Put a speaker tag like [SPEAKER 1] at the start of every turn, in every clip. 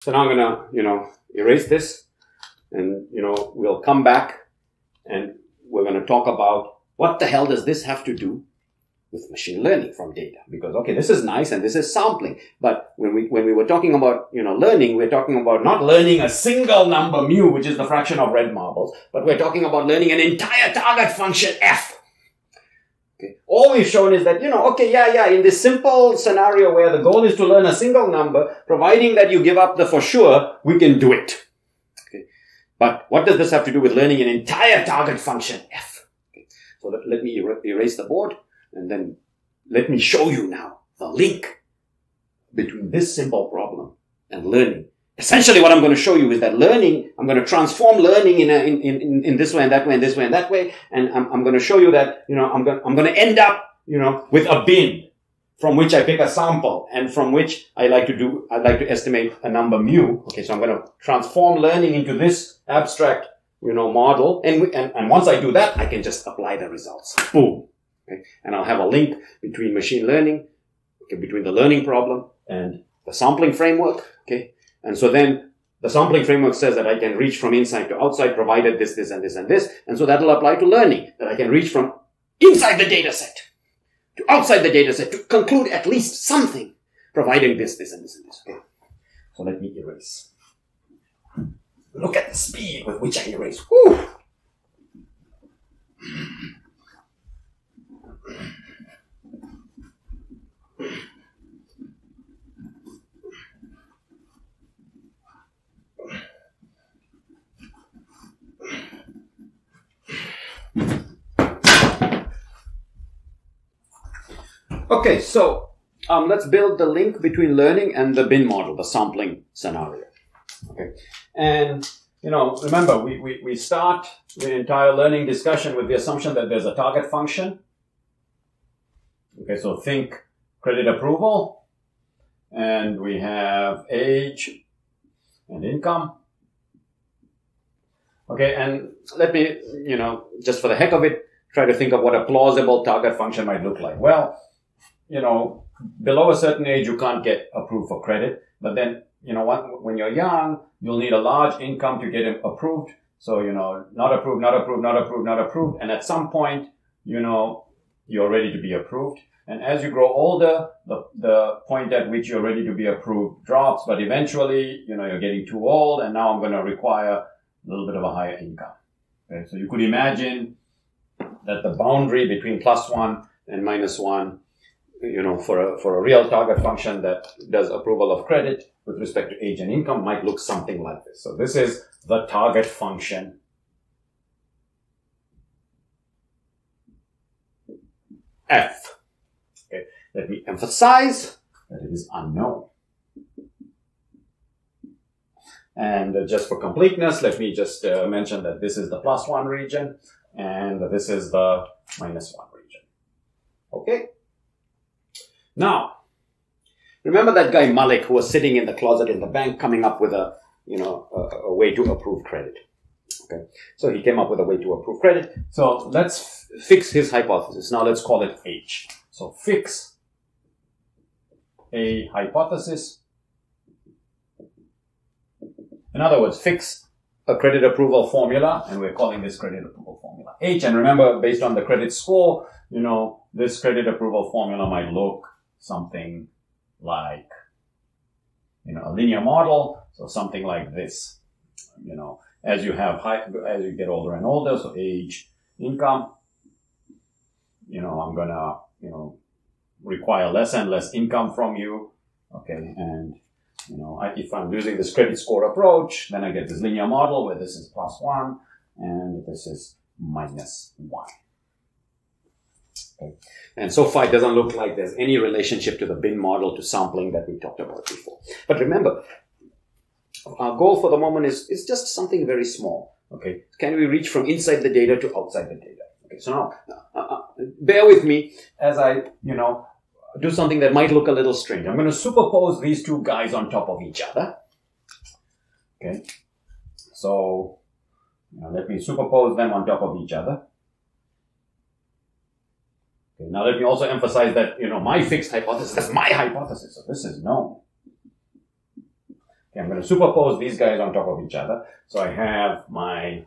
[SPEAKER 1] So now I'm gonna, erase this, and, we'll come back and we're gonna talk about what the hell does this have to do with machine learning from data? Because, okay, this is nice and this is sampling. But when we were talking about, learning, we're talking about not learning a single number mu, which is the fraction of red marbles, but we're talking about learning an entire target function f. Okay. All we've shown is that, in this simple scenario where the goal is to learn a single number, providing that you give up the for sure, we can do it. Okay. But what does this have to do with learning an entire target function f? Okay. So let me erase the board, and then let me show you now the link between this simple problem and learning. Essentially, what I'm going to show you is that learning, I'm going to transform learning in this way and that way and this way and that way. And I'm going to show you that, I'm going to end up, with a bin from which I pick a sample and from which I'd like to estimate a number mu. Okay. So I'm going to transform learning into this abstract, model. And once I do that, I can just apply the results. Boom. Okay. And I'll have a link between machine learning, okay, between the learning problem and the sampling framework. Okay. And so then the sampling framework says that I can reach from inside to outside, provided this, this, and this, and this. And so that'll apply to learning, that I can reach from inside the data set to outside the data set to conclude at least something, providing this, this, and this, and this. Okay. So let me erase. Look at the speed with which I erase. Whew. Okay, so let's build the link between learning and the bin model, the sampling scenario. Okay, and remember we start the entire learning discussion with the assumption that there's a target function. Okay, so think credit approval, and we have age and income. Okay, and let me just for the heck of it try to think of what a plausible target function might look like. Well, below a certain age, you can't get approved for credit. But then, when you're young, you'll need a large income to get approved. So, not approved, not approved, not approved, not approved. And at some point, you're ready to be approved. And as you grow older, the point at which you're ready to be approved drops. But eventually, you're getting too old. And now I'm going to require a little bit of a higher income. Okay? So you could imagine that the boundary between +1 and -1, for a real target function that does approval of credit with respect to age and income might look something like this. So this is the target function f. Okay, let me emphasize that it is unknown. And just for completeness, let me just mention that this is the +1 region and this is the -1 region. Okay. Now, remember that guy Malik who was sitting in the closet in the bank coming up with a way to approve credit. Okay. So he came up with a way to approve credit. So let's fix his hypothesis. Now let's call it H. So fix a hypothesis. In other words, fix a credit approval formula, and we're calling this credit approval formula H. And remember, based on the credit score, this credit approval formula might look something like, a linear model. So something like this, as you as you get older and older. So age, income, I'm gonna, require less and less income from you. Okay. And, if I'm using this credit score approach, then I get this linear model where this is +1 and this is -1. Okay. And so far, it doesn't look like there's any relationship to the bin model to sampling that we talked about before. But remember, our goal for the moment is just something very small. Okay. Can we reach from inside the data to outside the data? Okay. So now, bear with me as I, do something that might look a little strange. I'm going to superpose these two guys on top of each other. Okay. So, let me superpose them on top of each other. Okay. Now let me also emphasize that, my fixed hypothesis is my hypothesis. So this is known. Okay. Okay, I'm going to superpose these guys on top of each other. So I have my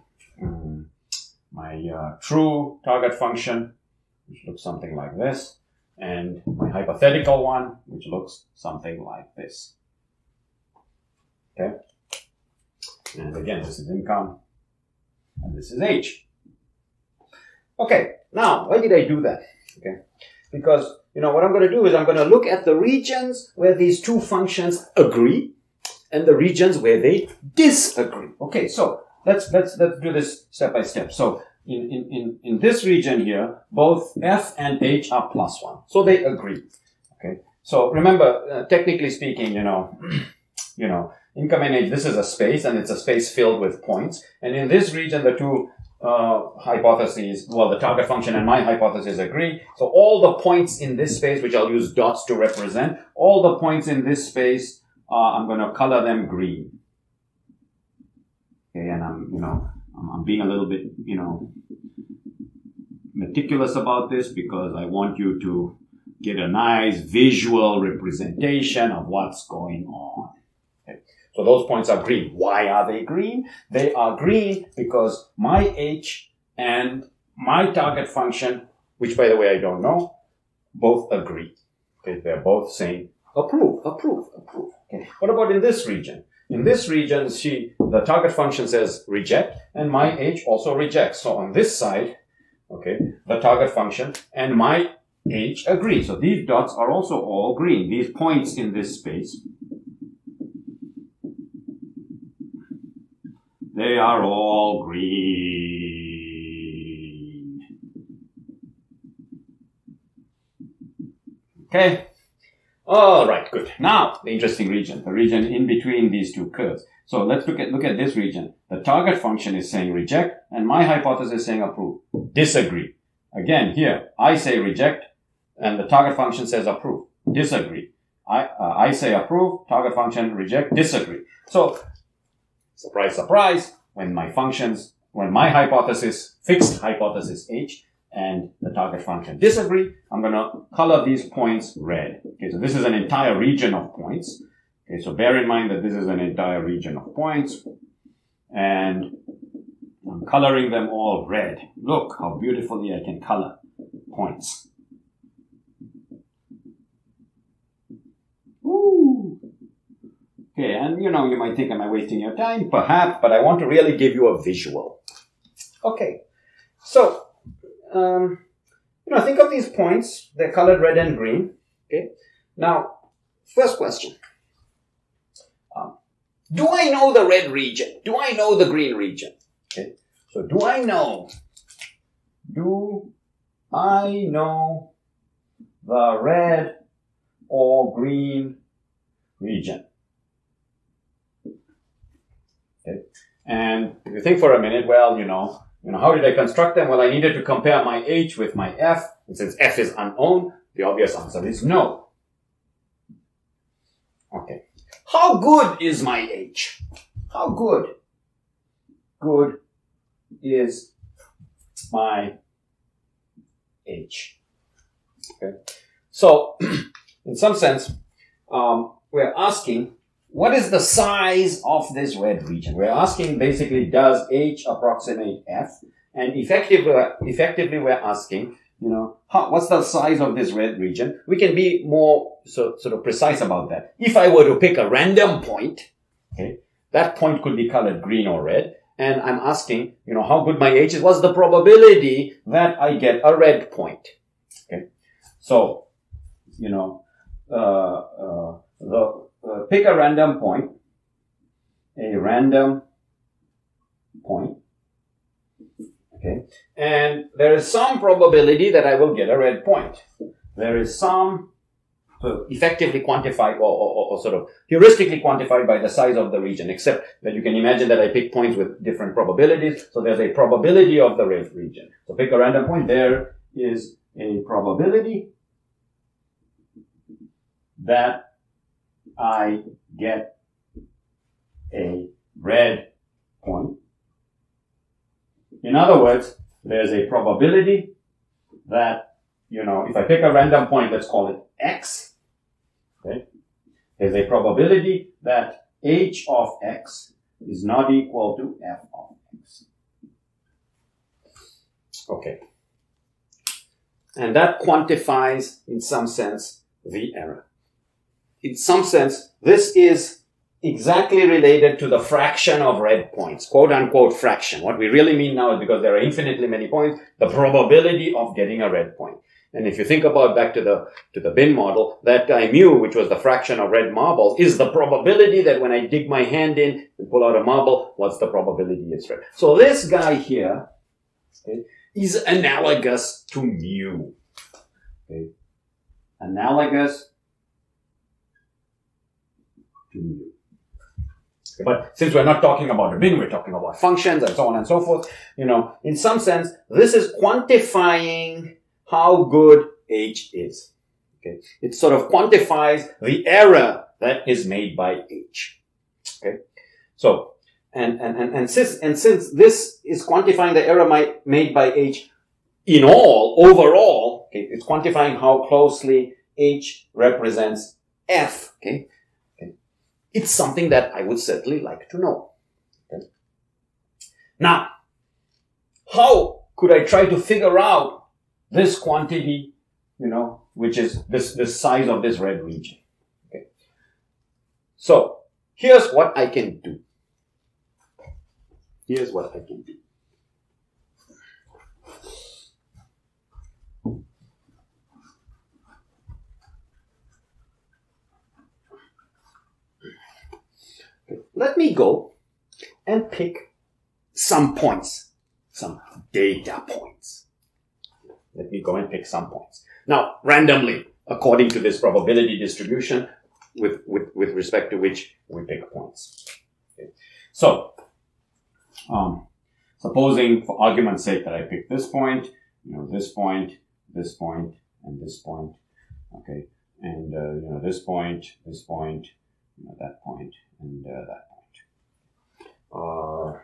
[SPEAKER 1] true target function, which looks something like this, and my hypothetical one, which looks something like this. Okay, and again, this is income, and this is age. Okay, now why did I do that? Okay, because what I'm going to do is I'm going to look at the regions where these two functions agree, and the regions where they disagree. Okay, so let's do this step by step. So in this region here, both f and h are +1, so they agree. Okay, so remember, technically speaking, income and age, this is a space, and it's a space filled with points. And in this region, the two hypotheses, well, the target function and my hypothesis agree. So all the points in this space, which I'll use dots to represent, all the points in this space, I'm going to color them green. Okay, and I'm being a little bit, meticulous about this because I want you to get a nice visual representation of what's going on. Okay. So those points are green. Why are they green? They are green because my h and my target function, which by the way I don't know, both agree. Okay, they're both saying approve, approve, approve. Okay. What about in this region? In this region, the target function says reject, and my h also rejects. So on this side, okay, the target function and my h agree. So these dots are also all green. These points in this space, they are all green. Okay. All right, good. Now, the interesting region, the region in between these two curves. So let's look at this region. The target function is saying reject, and my hypothesis is saying approve. Disagree. Again, here, I say reject, and the target function says approve. Disagree. I say approve, target function reject, disagree. So, surprise, surprise, when my hypothesis, fixed hypothesis H, and the target function disagree, I'm going to color these points red. Okay, so this is an entire region of points. Okay, so bear in mind that this is an entire region of points, and I'm coloring them all red. Look how beautifully I can color points. Woo! Okay, and you might think, am I wasting your time? Perhaps, but I want to really give you a visual. Okay, so think of these points. They're colored red and green. Okay. Now, first question. Do I know the red region? Do I know the green region? Okay. So, do I know the red or green region? Okay. And if you think for a minute, well, how did I construct them? Well, I needed to compare my h with my f. And since f is unknown, the obvious answer is no. Okay. How good is my h? How good? Good is my h. Okay. So, in some sense, we're asking, what is the size of this red region? We're asking basically, does h approximate f? And effectively we're asking, what's the size of this red region? We can be more sort of precise about that. If I were to pick a random point, okay, that point could be colored green or red, and I'm asking, how good my h is. What's the probability that I get a red point? Okay, so, pick a random point, okay, and there is some probability that I will get a red point. There is some effectively quantified or sort of heuristically quantified by the size of the region, except that you can imagine that I pick points with different probabilities, so there's a probability of the red region. So pick a random point, there is a probability that I get a red point. In other words, there's a probability that, if I pick a random point, let's call it x, okay, there's a probability that h of x is not equal to f of x. Okay. And that quantifies, in some sense, the error. In some sense, this is exactly related to the fraction of red points, quote unquote fraction. What we really mean now is, because there are infinitely many points, the probability of getting a red point. And if you think about back to the bin model, that guy mu, which was the fraction of red marbles, is the probability that when I dig my hand in and pull out a marble, what's the probability it's red. So this guy here, okay, is analogous to mu. Okay. Analogous to mu. Okay. But since we're not talking about a bin, we're talking about functions and so on and so forth. You know, in some sense, this is quantifying how good h is. Okay. It sort of quantifies the error that is made by h. Okay. So, and since this is quantifying the error made by h in overall, okay, it's quantifying how closely h represents f, okay? It's something that I would certainly like to know. Okay? Now, how could I try to figure out this quantity, you know, which is this size of this red region? Okay. So, here's what I can do. Here's what I can do. Okay. Let me go and pick some points, some data points. Let me go and pick some points. Now, randomly, according to this probability distribution, with respect to which we pick points. Okay. So, supposing for argument's sake that I pick this point, you know, this point, and this point, okay, and, you know, this point, you know, that point, and, that point.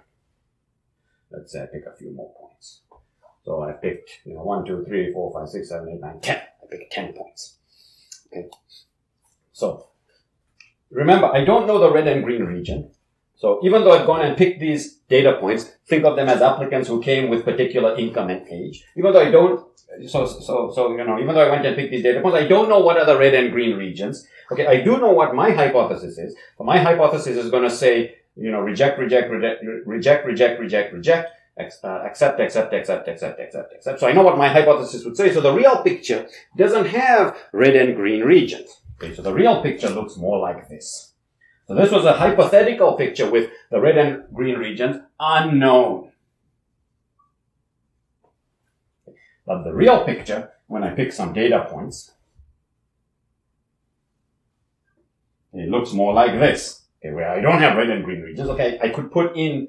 [SPEAKER 1] Let's say I pick a few more points. So I picked, you know, 1, 2, 3, 4, 5, 6, 7, 8, 9, 10. I picked 10 points. Okay. So, remember, I don't know the red and green region. So even though I've gone and picked these data points, think of them as applicants who came with particular income and age. Even though I don't, you know, even though I went and picked these data points, I don't know what are the red and green regions. Okay, I do know what my hypothesis is. But my hypothesis is going to say, you know, reject, accept. So I know what my hypothesis would say. So the real picture doesn't have red and green regions. Okay, so the real picture looks more like this. So this was a hypothetical picture with the red and green regions unknown. But the real picture, when I pick some data points, it looks more like this. Okay, where I don't have red and green regions. Okay, I could put in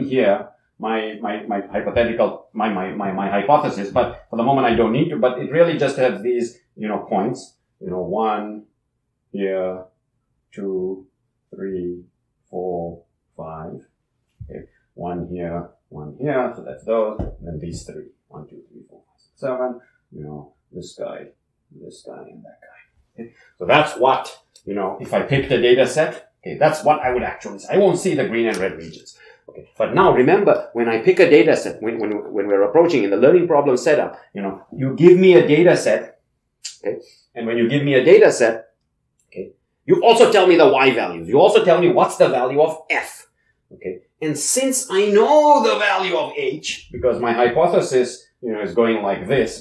[SPEAKER 1] here my hypothetical, my hypothesis, but for the moment I don't need to, but it really just has these, you know, points, you know, 1 here, 2, 3, 4, 5. Okay, 1 here, so that's those, and then these 3. 1, 2, 3, 4, 5, 6, 7. You know, this guy, and that guy. Okay, so that's what, you know, if I pick the data set, okay, that's what I would actually say. I won't see the green and red regions. Okay, but now remember, when I pick a data set, when we're approaching in the learning problem setup, you know, you give me a data set, okay, and when you give me a data set, okay, you also tell me the y values. You also tell me what's the value of f. Okay. And since I know the value of h, because my hypothesis, you know, is going like this,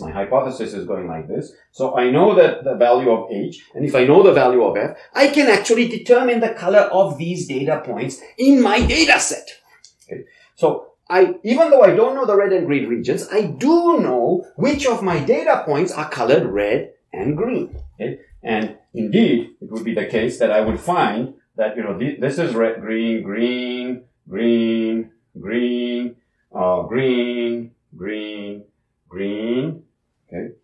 [SPEAKER 1] so I know that the value of h, and if I know the value of f, I can actually determine the color of these data points in my data set. Okay. So even though I don't know the red and green regions, I do know which of my data points are colored red and green. Okay. And indeed, it would be the case that I would find that, you know, this is red, green, green, green, green, green, green, green, okay,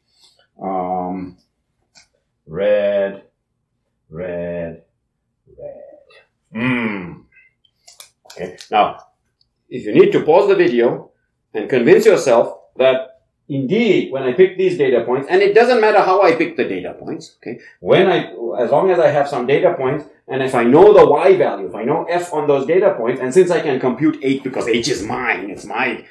[SPEAKER 1] red, red, red. Okay, now, if you need to pause the video and convince yourself that indeed, when I pick these data points, and it doesn't matter how I pick the data points, okay, as long as I have some data points, and if I know the y value, if I know f on those data points, and since I can compute h because h is mine, it's my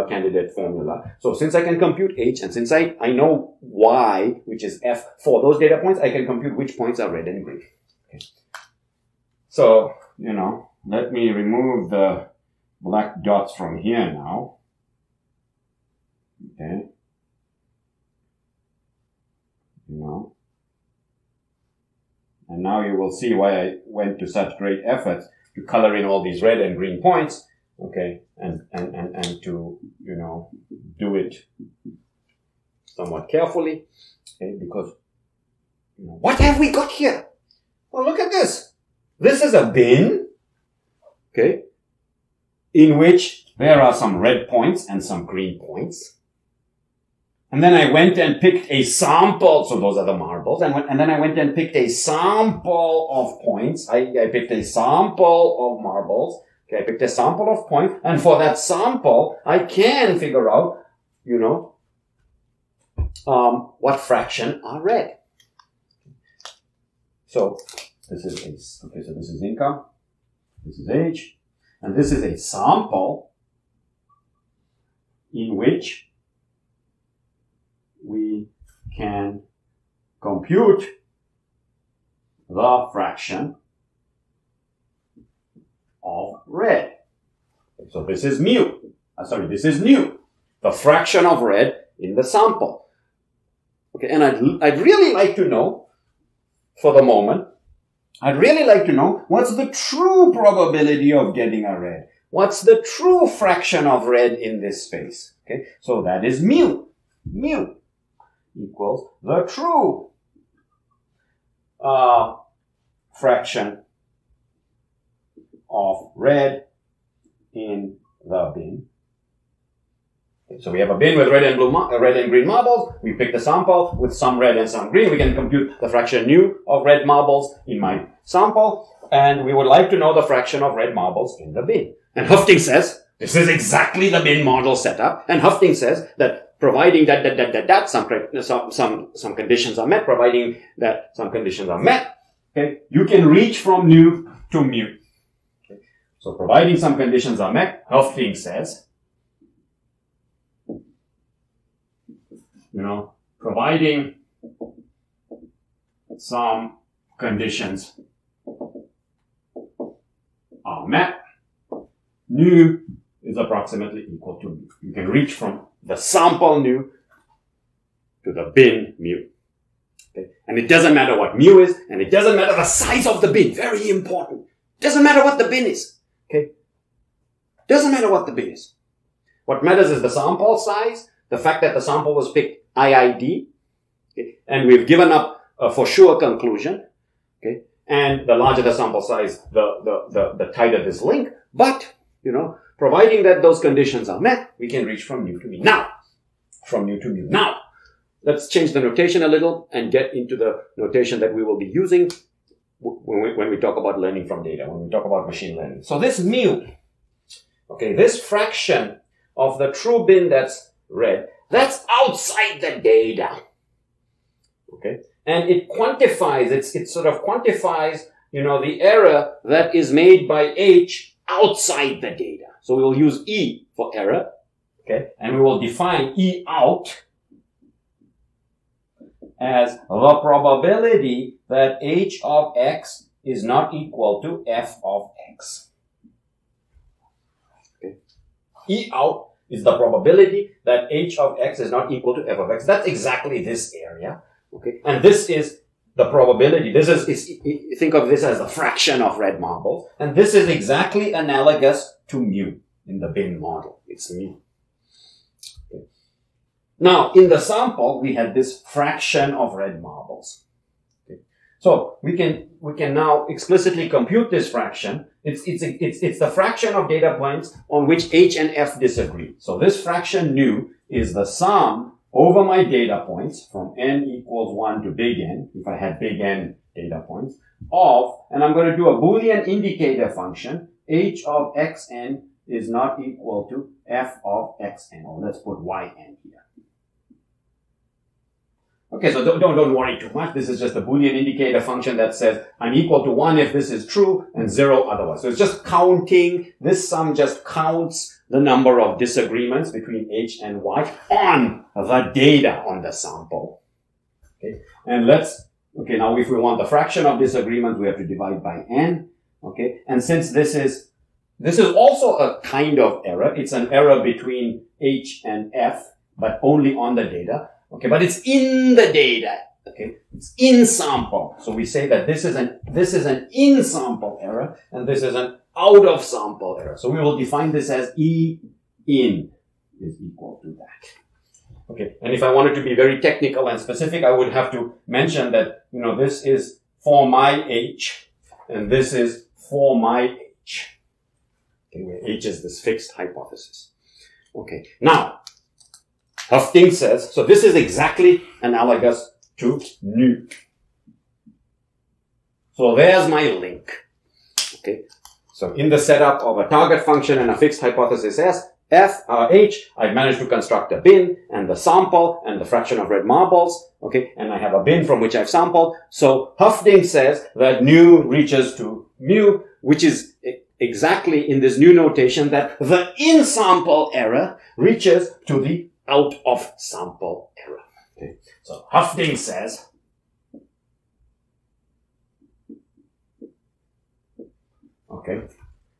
[SPEAKER 1] candidate formula. So since I can compute h, and since I know y, which is f for those data points, I can compute which points are red and green. Okay. So, let me remove the black dots from here now. Okay. And now you will see why I went to such great efforts to color in all these red and green points. Okay. And to, do it somewhat carefully. Okay. Because, what have we got here? Well, look at this. This is a bin. Okay. In which there are some red points and some green points. And then I went and picked a sample. So those are the marbles. And then I went and picked a sample of points. I picked a sample of marbles. Okay. I picked a sample of points. And for that sample, I can figure out, what fraction are red. So this is okay. So this is income. This is age. And this is a sample in which we can compute the fraction of red. So this is mu. This is nu. The fraction of red in the sample. Okay, and I'd really like to know, for the moment, what's the true probability of getting a red? What's the true fraction of red in this space? Okay, so that is mu. Mu equals the true fraction of red in the bin. Okay, so we have a bin with red and green marbles. We pick the sample with some red and some green. We can compute the fraction nu of red marbles in my sample, and we would like to know the fraction of red marbles in the bin. And Hufting says this is exactly the bin model setup. And Hufting says that providing that some conditions are met, providing that some conditions are met, okay, you can reach from nu to mu. Okay. So providing some conditions are met, Hufting says, providing some conditions are met, nu is approximately equal to mu. You can reach from the sample nu to the bin mu. Okay? And it doesn't matter what mu is, and it doesn't matter the size of the bin. Very important. Doesn't matter what the bin is. Okay? Doesn't matter what the bin is. What matters is the sample size, the fact that the sample was picked IID, okay? And we've given up a for sure conclusion. Okay? And the larger the sample size, the tighter this link. But, providing that those conditions are met, we can reach from nu to mu. Now, from nu to mu. Now, let's change the notation a little and get into the notation that we will be using when we talk about learning from data, when we talk about machine learning. So this mu, okay, this fraction of the true bin that's red, that's outside the data. Okay? And it quantifies, it sort of quantifies, the error that is made by H outside the data. So we will use E for error. Okay? And we will define E out as the probability that H of X is not equal to F of X. Okay? E out is the probability that H of X is not equal to F of X. That's exactly this area. Okay. And this is the probability. Think of this as the fraction of red marbles. And this is exactly analogous to mu in the bin model. It's mu. Okay. Now, in the sample, we had this fraction of red marbles. Okay. So we can now explicitly compute this fraction. It's the fraction of data points on which H and F disagree. So this fraction nu is the sum over my data points from n equals 1 to big N, if I had big N data points, and I'm going to do a Boolean indicator function, H of Xn is not equal to F of Xn, or let's put Yn here. Okay, so don't worry too much. This is just a Boolean indicator function that says I'm equal to 1 if this is true and 0 otherwise. So it's just counting. This sum just counts the number of disagreements between H and Y on the data on the sample. Okay, and now if we want the fraction of disagreements, we have to divide by n. Okay, and since this is also a kind of error, it's an error between H and F, but only on the data. Okay, but it's in the data. Okay, it's in sample. So we say that this is an in sample error, and this is an out of sample error. So we will define this as E in is equal to that. Okay, and if I wanted to be very technical and specific, I would have to mention that, this is for my H, and this is for my H. Okay, where H is this fixed hypothesis. Okay, now, Hufting says, so this is exactly analogous to nu. So there's my link. Okay, so in the setup of a target function and a fixed hypothesis H, I've managed to construct a bin and the sample and the fraction of red marbles. Okay, and I have a bin from which I've sampled. So Hufting says that nu reaches to mu, which is exactly in this new notation that the in sample error reaches to the out of sample error. Okay, so Hufting says okay.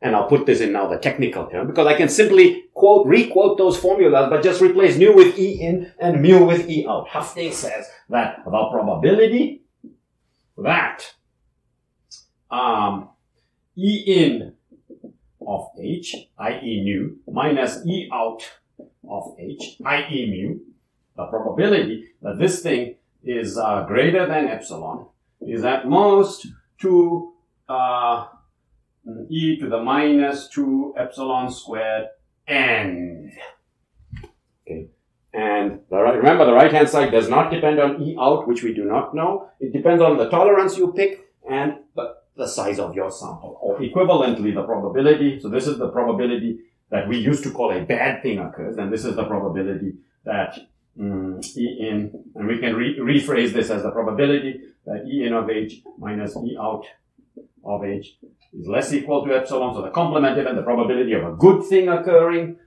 [SPEAKER 1] And I'll put this in now the technical term because I can simply re-quote those formulas, but just replace nu with E in and mu with E out. Hufting says that the probability that E in of H, i.e. nu, minus E out of H, i.e. mu, the probability that this thing is greater than epsilon is at most 2 e to the minus 2 epsilon squared n. Okay. And remember, the right-hand side does not depend on E out, which we do not know. It depends on the tolerance you pick and the size of your sample. Or equivalently, the probability. So this is the probability that we used to call a bad thing occurs. And this is the probability that E in, and we can rephrase this as the probability that E in of H minus E out of H is less equal to epsilon. So the complementive and the probability of a good thing occurring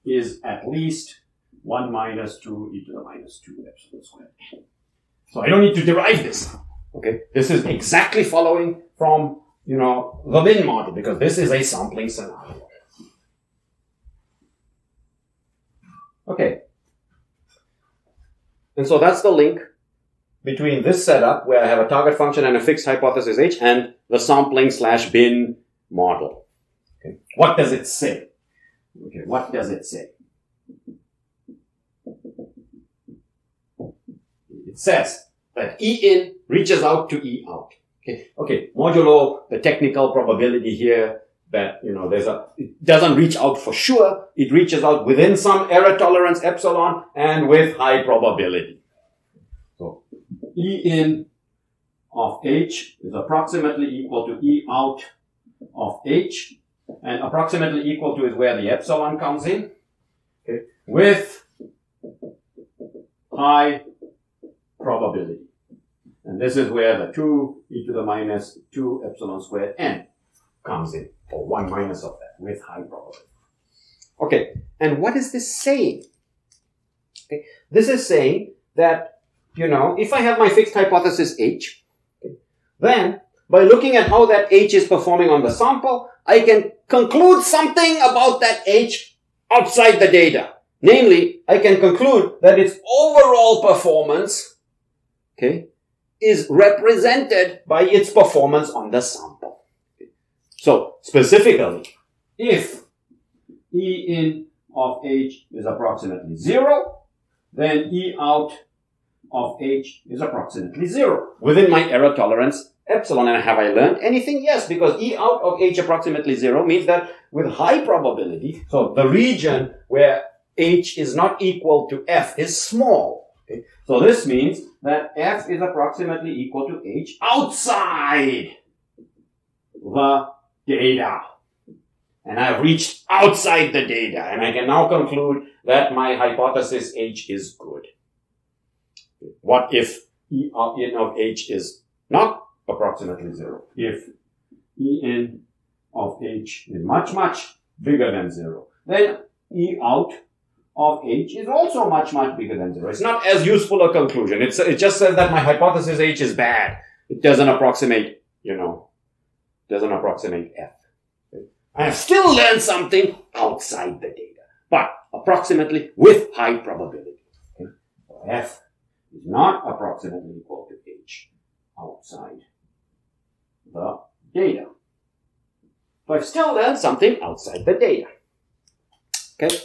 [SPEAKER 1] is at least 1 minus 2 e to the minus 2 epsilon squared. So I don't need to derive this. Okay, this is exactly following from, the bin model because this is a sampling scenario. Okay. And so that's the link between this setup where I have a target function and a fixed hypothesis H and the sampling / bin model. Okay. What does it say? Okay, what does it say? It says that E in reaches out to E out. Okay, modulo the technical probability here that, it doesn't reach out for sure. It reaches out within some error tolerance epsilon and with high probability. So E in of H is approximately equal to E out of H, and approximately equal to is where the epsilon comes in, okay, with high probability. And this is where the 2 e to the minus 2 epsilon squared n comes in, or 1 minus of that, with high probability. Okay, and what is this saying? Okay, this is saying that, if I have my fixed hypothesis H, okay, then by looking at how that H is performing on the sample, I can conclude something about that H outside the data. Namely, I can conclude that its overall performance, okay, is represented by its performance on the sample. Okay. So, specifically, if E in of H is approximately 0, then E out of H is approximately 0 within my error tolerance epsilon. And have I learned anything? Yes, because E out of H approximately 0 means that with high probability, so the region where H is not equal to F is small. Okay? So this means that F is approximately equal to H outside the data. And I've reached outside the data, and I can now conclude that my hypothesis H is good. What if En of H is not approximately 0? If En of H is much, much bigger than 0, then E out of H is also much, much bigger than 0. It's not as useful a conclusion. It just says that my hypothesis H is bad. It doesn't approximate, doesn't approximate F. Okay? I have still learned something outside the data, but approximately with high probability. Okay? So F is not approximately equal to H outside the data. So I've still learned something outside the data. Okay?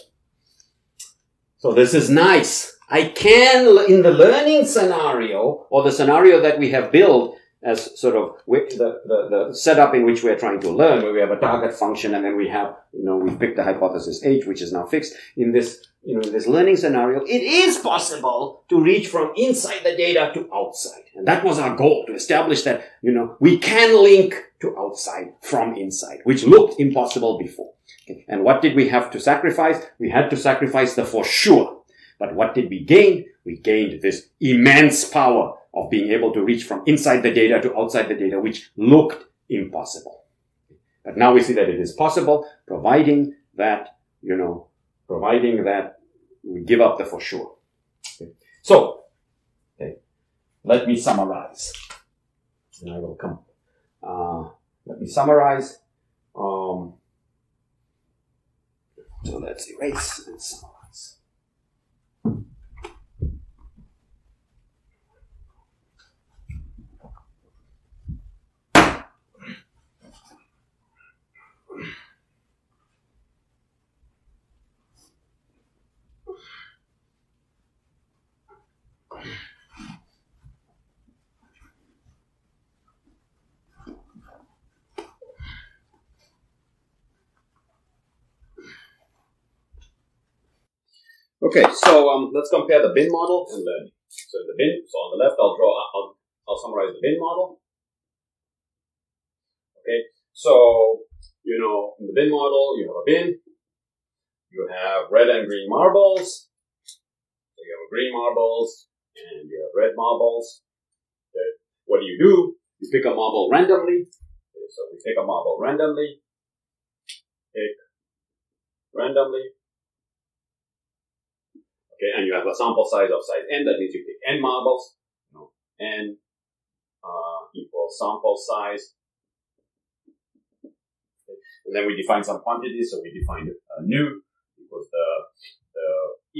[SPEAKER 1] So this is nice. I can, in the learning scenario, or the scenario that we have built as sort of the setup in which we are trying to learn, where we have a target function and then we have, we pick the hypothesis H, which is now fixed. In this, in this learning scenario, it is possible to reach from inside the data to outside. And that was our goal, to establish that, we can link to outside from inside, which looked impossible before. Okay. And what did we have to sacrifice? We had to sacrifice the for sure. But what did we gain? We gained this immense power of being able to reach from inside the data to outside the data, which looked impossible. But now we see that it is possible, providing that we give up the for sure. Okay. So, let me summarize. And I will come. Let me summarize. So let's erase and summarize. Okay, so let's compare the bin model and learning. So in the bin, so on the left, I'll summarize the bin model. Okay, so in the bin model, you have a bin, you have red and green marbles. So you have green marbles and you have red marbles. Okay. What do? You pick a marble randomly. Okay, so we pick a marble randomly. Pick randomly. Okay, and you have a sample size of size n. That means you pick n marbles. N equals sample size. Okay. And then we define some quantities. So we defined nu equals the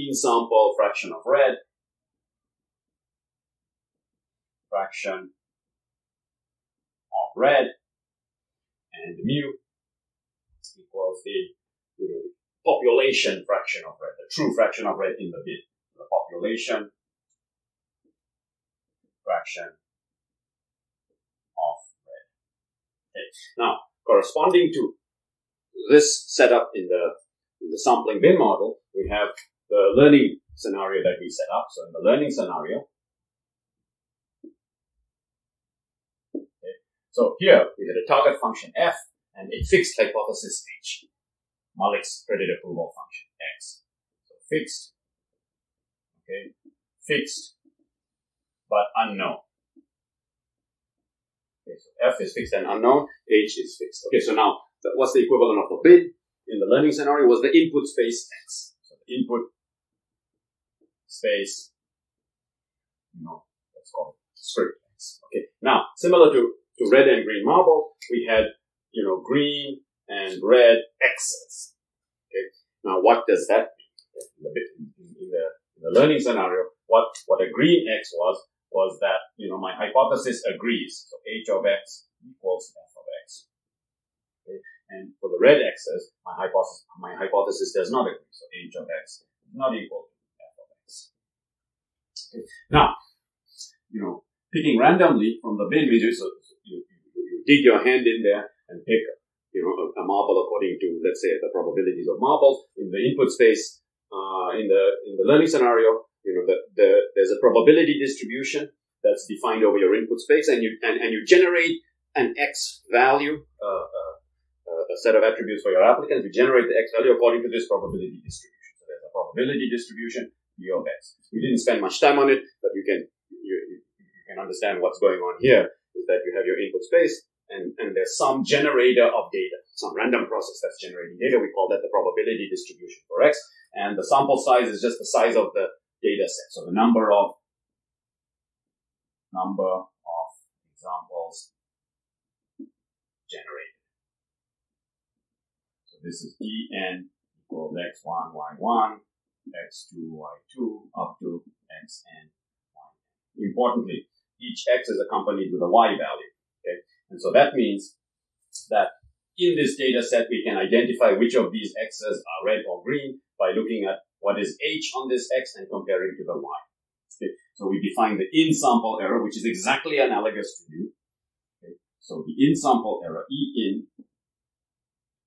[SPEAKER 1] in sample fraction of red, and mu equals the population fraction of red, the true fraction of red in the bin, the population fraction of red. Okay. Now, corresponding to this setup in the sampling bin model, we have the learning scenario that we set up. So in the learning scenario, okay, so here we had a target function f and a fixed hypothesis h. Malik's credit approval function, x. So fixed, okay, fixed, but unknown. Okay, so f is fixed and unknown, h is fixed. Okay, so now, what's the equivalent of the bin in the learning scenario was the input space x. So the input space, let's call it script x. Okay, now, similar to red and green marble, we had, green and red x's. Okay. Now, what does that mean? In the learning scenario, what a green x was that, my hypothesis agrees. So h of x equals f of x. Okay. And for the red x's, my hypothesis does not agree. So h of x is not equal to f of x. Okay. Now, picking randomly from the bin means you dig your hand in there and pick a marble according to, let's say, the probabilities of marbles in the input space. In the learning scenario, there's a probability distribution that's defined over your input space, and you generate an x value, a set of attributes for your applicants. You generate the x value according to this probability distribution. So there's a probability distribution D of X. We didn't spend much time on it, but you can understand what's going on here is that you have your input space and there's some generator of data, some random process that's generating data. We call that the probability distribution for X. And the sample size is just the size of the data set. So the number of examples generated. So this is Gn equals x1, y1, x2, y2, up to xn, y. Importantly, each x is accompanied with a y value. Okay, and so that means that in this data set we can identify which of these x's are red or green by looking at what is h on this x and comparing to the y. Okay, so we define the in-sample error, which is exactly analogous to mu. Okay, so the in-sample error, E in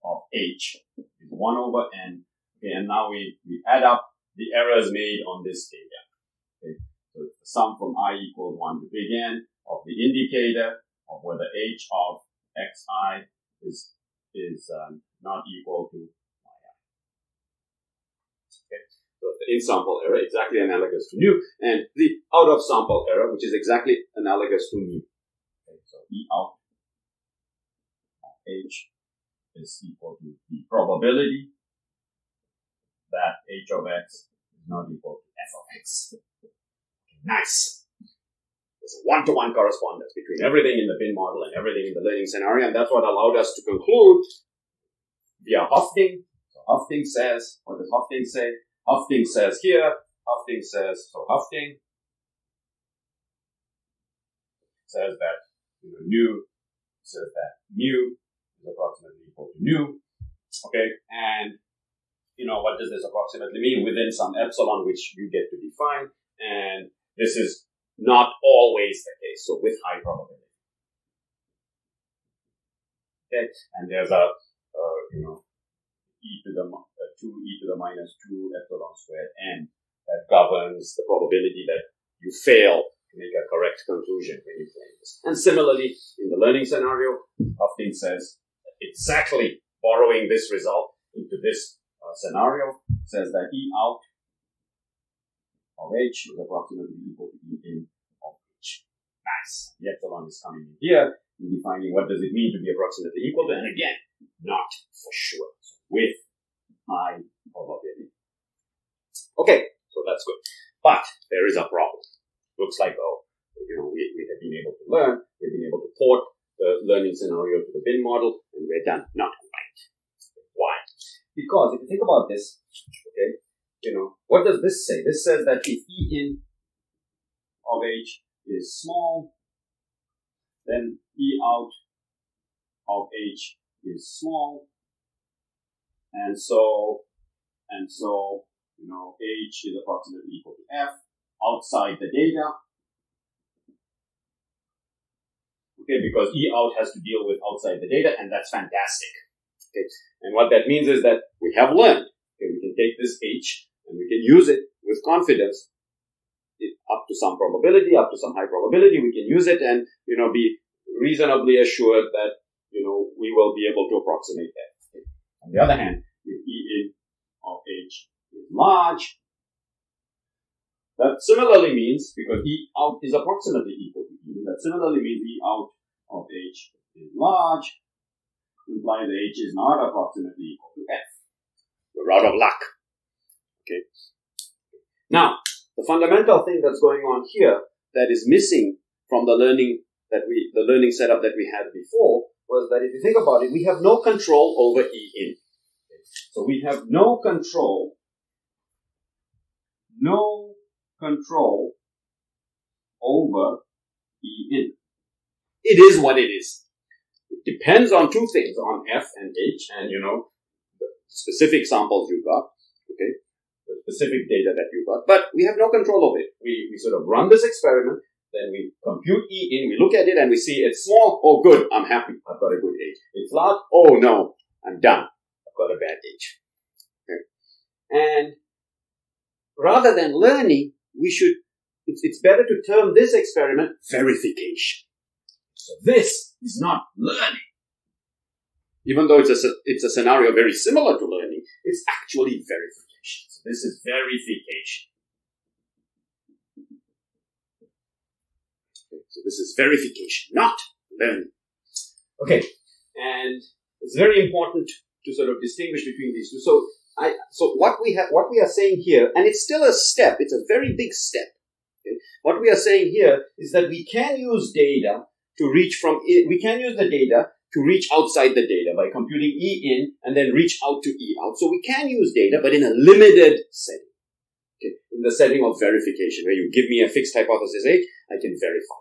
[SPEAKER 1] of h, is 1 over n. Okay, and now we add up the errors made on this data. Okay, so it's the sum from I equals 1 to big N of the indicator of whether h of xi is not equal to yi. Okay, so the in-sample error, exactly analogous to mu, and the out-of-sample error, which is exactly analogous to mu. Okay, so E out of h is equal to the probability that h of x is not equal to f of x. Nice. There's a one-to-one correspondence between everything in the bin model and everything in the learning scenario, and that's what allowed us to conclude via Hofding. So Hofding says, what does Hofding say? Hofding says here, Hofding says, so Hofding says that mu is approximately equal to nu. Okay, and what does this approximately mean? Within some epsilon, which you get to define, and this is not always the case, so with high probability. Okay, and there's a 2e to the minus 2 epsilon squared n that governs the probability that you fail to make a correct conclusion when you claim this. And similarly, in the learning scenario, Hofding says exactly borrowing this result into this scenario, says that E out of h is approximately equal to E in of h. Nice. The epsilon is coming in here in defining what does it mean to be approximately equal to, and again, not for sure, with high probability. Okay, so that's good. But there is a problem. Looks like, we have been able to learn, we've been able to port the learning scenario to the bin model, and we're done. Not quite. Why? Because if you think about this, okay, what does this say? This says that if E in of h is small, then E out of h is small, and so h is approximately equal to f outside the data. Okay, because E out has to deal with outside the data, and that's fantastic. Okay, and what that means is that we have learned. Okay, we can take this h and we can use it with confidence, up to some probability, up to some high probability. We can use it and be reasonably assured that we will be able to approximate that. Okay. On the other hand, if E in of h is large, that similarly means, because E out is approximately equal to E, that similarly means E out of h is large, implies h is not approximately equal to f. We're out of luck. Okay. Now, the fundamental thing that's going on here that is missing from the learning setup that we had before was that if you think about it, we have no control over E in. Okay. So we have no control over E in. It is what it is. It depends on two things, on F and H, and the specific samples you got, okay, the specific data that you got, but we have no control over it. We sort of run this experiment, then we compute E in, we look at it and we see it's small, oh good, I'm happy, I've got a good H. It's large, oh no, I'm done, I've got a bad H. Okay. And rather than learning, it's better to term this experiment verification. So this is not learning. Even though it's a scenario very similar to learning, it's actually verification. So this is verification. this is verification, not learning. Okay. And it's very important to sort of distinguish between these two. So what we are saying here, and it's still a step, it's a very big step. Okay? What we are saying here is that we can use data to reach we can use the data to reach outside the data by computing E in and then reach out to E out. So we can use data, but in a limited setting. Okay? In the setting of verification, where you give me a fixed hypothesis H, I can verify